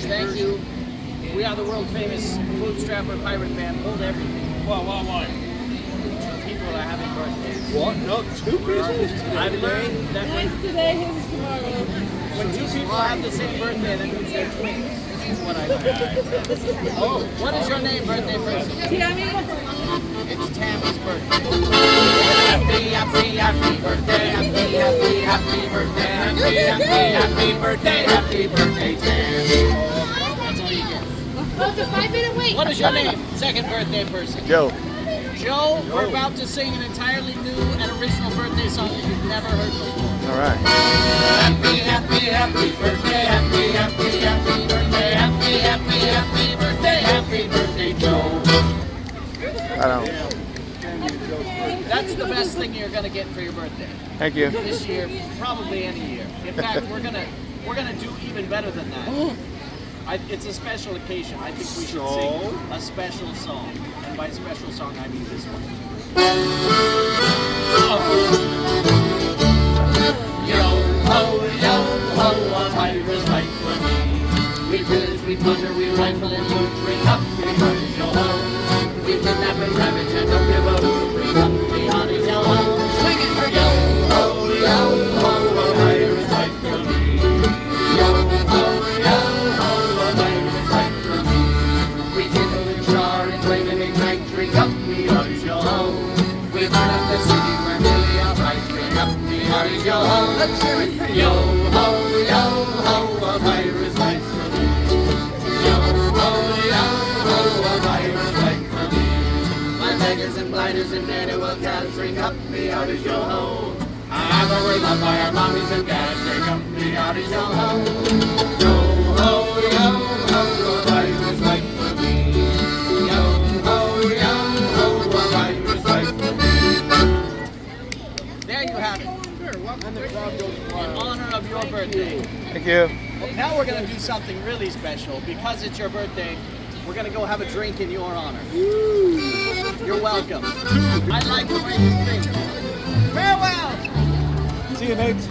Thank you. We are the world famous Food Strapper Pirate Band. Hold everything. Why? People are having birthdays. What? Not two people today? I've learned that Mine's today, his tomorrow. when two people have the same birthday, that means they're twins. Is what I learned. Oh, what is your name, birthday person? Tiami? It's Tammy's birthday. Happy birthday, happy birthday, happy birthday, Tammy. That's all you get. Oh, it's a 5-minute wait. What is your name, second birthday person? Joe. Joe, we're about to sing an entirely new and original birthday song that you've never heard before. All right. Happy birthday, happy birthday, happy birthday, Joe. I don't. That's the best thing you're gonna get for your birthday. Thank you. This year, probably any year. In fact, we're gonna do even better than that. It's a special occasion. I think we should sing a special song, and by special song I mean this one. Yo ho, a pirate's life for me. We pillage, we plunder, we rifle and loot, bring up, we hunt, yo ho. We kidnap and ravage and don't give a hoot, bring up, we hunt, yo ho. Swing it, yo ho, a pirate's life for me. Yo ho, a pirate's life for me. We kindle and char and flame and ignite, drink up, we hunt, yo ho. We burn up the city where Billy our fight, bring up, we hunt, yo ho. Let's hear it, yo ho, a pirate's life for me. Yo ho, a pirate's life for me. My beggars and blighters and ne'er-do-well cats, drink up, me hearties, yo ho. I'm already loved by our mommies and dads, drink up, me hearties, yo ho. Yo ho, a pirate's life for me. Yo ho, a pirate's life for me. There you have it. In honor of your birthday. Thank you. Now we're going to do something really special. Because it's your birthday, we're going to go have a drink in your honor. You're welcome. I like the way you think. Farewell! See you, mates.